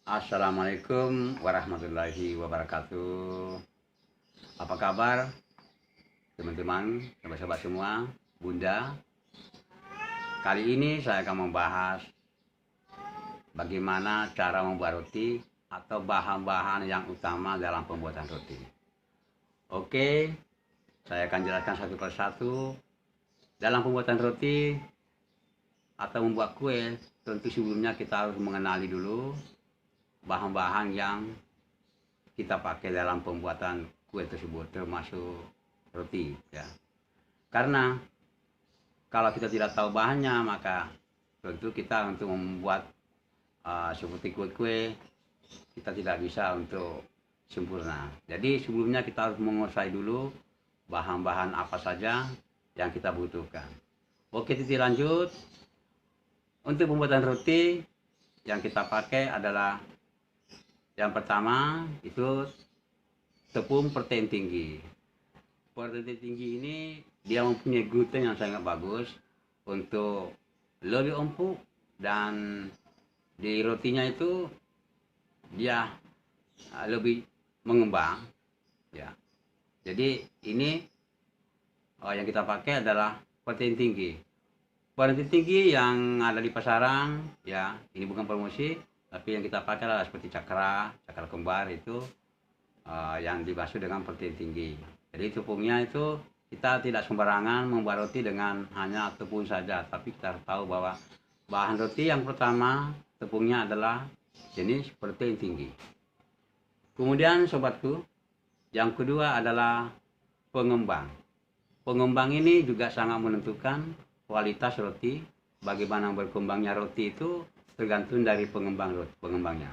Assalamualaikum warahmatullahi wabarakatuh. Apa kabar teman-teman, sahabat-sahabat semua, Bunda? Kali ini saya akan membahas bagaimana cara membuat roti atau bahan-bahan yang utama dalam pembuatan roti. Oke, saya akan jelaskan satu persatu. Dalam pembuatan roti atau membuat kue, tentu sebelumnya kita harus mengenali dulu bahan-bahan yang kita pakai dalam pembuatan kue tersebut, termasuk roti ya. Karena kalau kita tidak tahu bahannya, maka tentu kita untuk membuat seperti kue-kue kita tidak bisa untuk sempurna. Jadi sebelumnya kita harus menguasai dulu bahan-bahan apa saja yang kita butuhkan. Oke, titik lanjut. Untuk pembuatan roti yang kita pakai adalah yang pertama itu tepung protein tinggi. Protein tinggi ini dia mempunyai gluten yang sangat bagus untuk lebih empuk, dan di rotinya itu dia lebih mengembang ya. Jadi ini yang kita pakai adalah protein tinggi. Protein tinggi yang ada di pasaran ya, ini bukan promosi, tapi yang kita pakai adalah seperti cakra kembar itu yang dimaksud dengan protein tinggi. Jadi tepungnya itu kita tidak sembarangan membuat roti dengan hanya tepung saja, tapi kita harus tahu bahwa bahan roti yang pertama tepungnya adalah jenis protein tinggi. Kemudian sobatku, yang kedua adalah pengembang. Pengembang ini juga sangat menentukan kualitas roti. Bagaimana berkembangnya roti itu tergantung dari pengembangnya.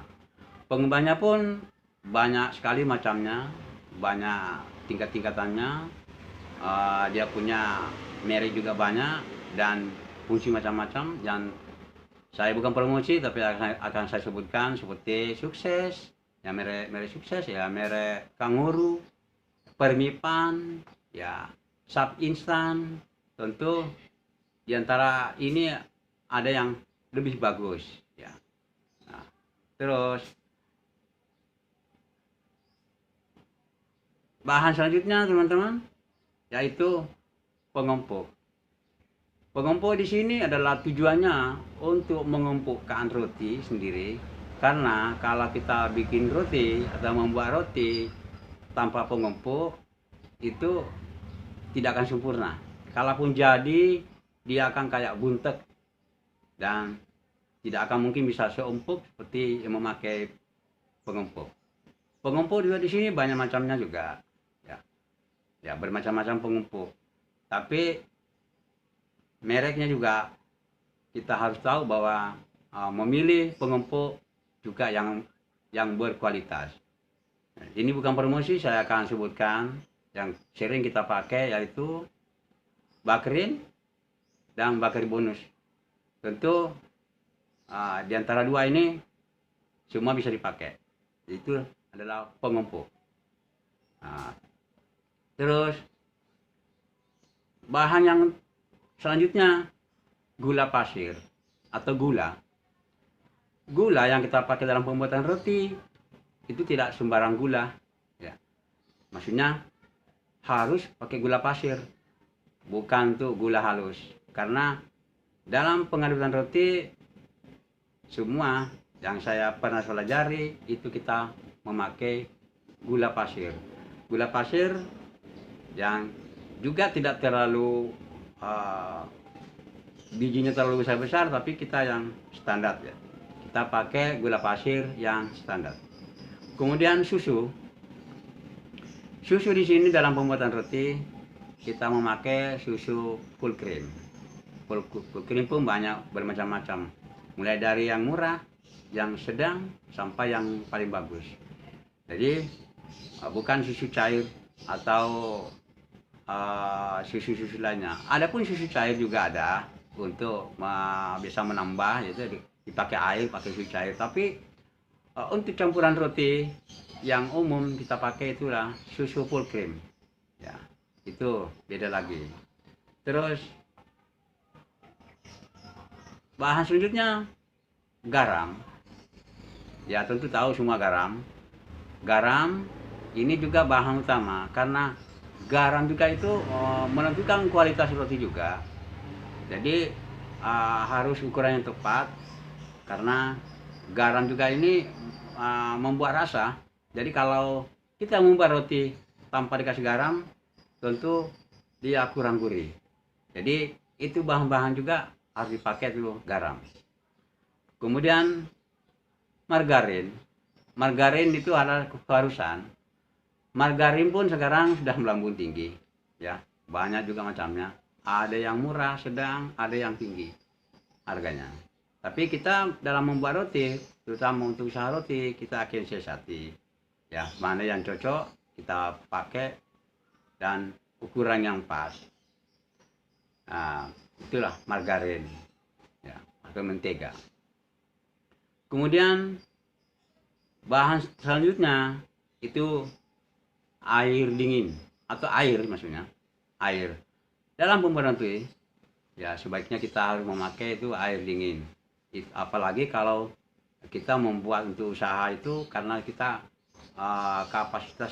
Pengembangnya pun banyak sekali macamnya, banyak tingkat-tingkatannya. Dia punya merek juga banyak dan fungsi macam-macam. Dan saya bukan promosi, tapi akan saya sebutkan seperti Sukses, ya merek Sukses, ya merek Kanguru, Permipan, ya Sap Instan. Tentu diantara ini ada yang lebih bagus ya. Nah, terus bahan selanjutnya teman-teman yaitu pengempuk. Pengempuk di sini adalah tujuannya untuk mengempukkan roti sendiri, karena kalau kita bikin roti atau membuat roti tanpa pengempuk itu tidak akan sempurna. Kalaupun jadi, dia akan kayak buntet dan tidak akan mungkin bisa seempuk seperti yang memakai pengempuk. Pengempuk juga di sini banyak macamnya juga, ya, ya bermacam-macam pengempuk. Tapi mereknya juga kita harus tahu bahwa memilih pengempuk juga yang berkualitas. Ini bukan promosi, saya akan sebutkan yang sering kita pakai yaitu Bakrin dan Bakri Bonus. Tentu di antara dua ini semua bisa dipakai. Itu adalah pengempuk. Terus bahan yang selanjutnya gula pasir atau gula. Gula yang kita pakai dalam pembuatan roti itu tidak sembarang gula ya. Maksudnya harus pakai gula pasir, bukan tuh gula halus. Karena dalam pengaduan roti semua yang saya pernah pelajari itu kita memakai gula pasir. Gula pasir yang juga tidak terlalu bijinya terlalu besar-besar, tapi kita yang standar ya. Kita pakai gula pasir yang standar. Kemudian susu. Susu di sini dalam pembuatan roti kita memakai susu full cream. Full cream pun banyak bermacam-macam. Mulai dari yang murah, yang sedang, sampai yang paling bagus. Jadi bukan susu cair atau susu-susu lainnya. Adapun susu cair juga ada untuk bisa menambah, yaitu dipakai air, pakai susu cair. Tapi untuk campuran roti yang umum kita pakai itulah susu full cream ya, itu beda lagi. Terus bahan selanjutnya garam. Ya tentu tahu semua garam. Garam ini juga bahan utama karena garam juga itu menentukan kualitas roti juga. Jadi harus ukuran yang tepat karena garam juga ini membuat rasa. Jadi kalau kita membuat roti tanpa dikasih garam, tentu dia kurang gurih. Jadi itu bahan-bahan juga harus dipakai dulu garam. Kemudian margarin. Margarin itu adalah keharusan. Margarin pun sekarang sudah melambung tinggi, ya. Banyak juga macamnya. Ada yang murah, sedang, ada yang tinggi harganya. Tapi kita dalam membuat roti, terutama untuk usaha roti, kita akan siasati, ya, mana yang cocok kita pakai dan ukuran yang pas. Nah, itulah margarin, ya, atau mentega. Kemudian bahan selanjutnya itu air dingin atau air, maksudnya air. Dalam pembuatan roti, ya sebaiknya kita harus memakai itu air dingin. Apalagi kalau kita membuat untuk usaha itu karena kita kapasitas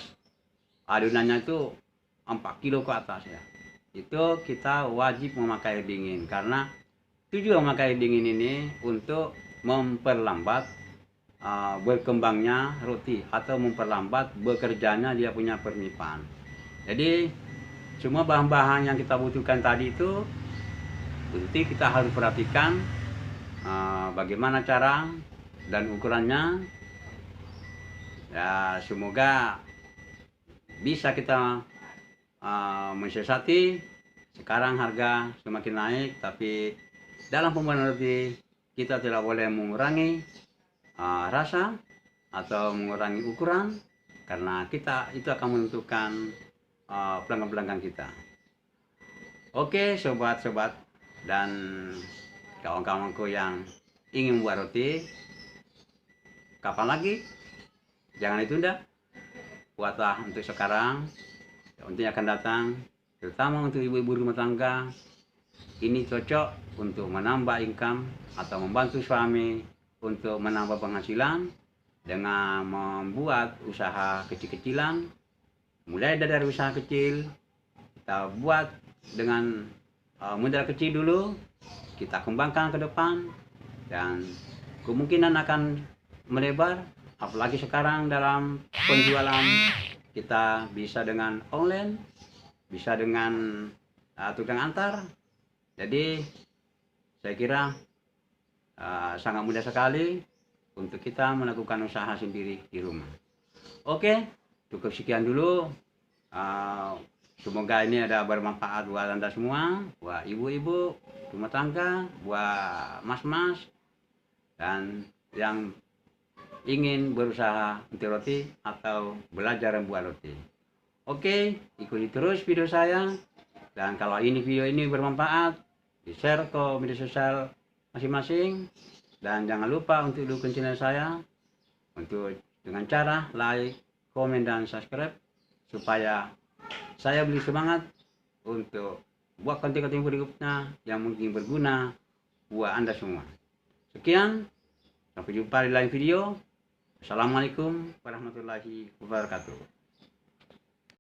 adonannya itu 4 kilo ke atas, ya. Itu kita wajib memakai air dingin karena tujuan memakai air dingin ini untuk memperlambat berkembangnya roti atau memperlambat bekerjanya dia punya pernipan. Jadi semua bahan-bahan yang kita butuhkan tadi itu penting kita harus perhatikan bagaimana cara dan ukurannya. Ya, semoga bisa kita mensiasati. Sekarang harga semakin naik, tapi dalam pembuatan roti kita tidak boleh mengurangi rasa atau mengurangi ukuran karena kita itu akan menentukan pelanggan-pelanggan kita. Oke, sobat-sobat dan kawan-kawanku yang ingin membuat roti, kapan lagi? Jangan ditunda. Buatlah untuk sekarang, untuk yang akan datang, terutama untuk ibu-ibu rumah tangga. Ini cocok untuk menambah income atau membantu suami untuk menambah penghasilan dengan membuat usaha kecil-kecilan. Mulai dari usaha kecil, kita buat dengan modal kecil dulu, kita kembangkan ke depan dan kemungkinan akan melebar. Apalagi sekarang dalam penjualan kita bisa dengan online, bisa dengan tukang antar. Jadi saya kira sangat mudah sekali untuk kita melakukan usaha sendiri di rumah. Oke, cukup sekian dulu. Semoga ini ada bermanfaat buat Anda semua, buat ibu-ibu rumah tangga, buat mas-mas, dan yang ingin berusaha untuk roti atau belajar membuat roti. Oke, ikuti terus video saya. Dan kalau video ini bermanfaat, di-share ke media sosial masing-masing. Dan jangan lupa untuk dukung channel saya untuk dengan cara like, komen, dan subscribe supaya saya beri semangat untuk buat konten-konten berikutnya yang mungkin berguna buat Anda semua. Sekian, sampai jumpa di lain video. Assalamualaikum warahmatullahi wabarakatuh.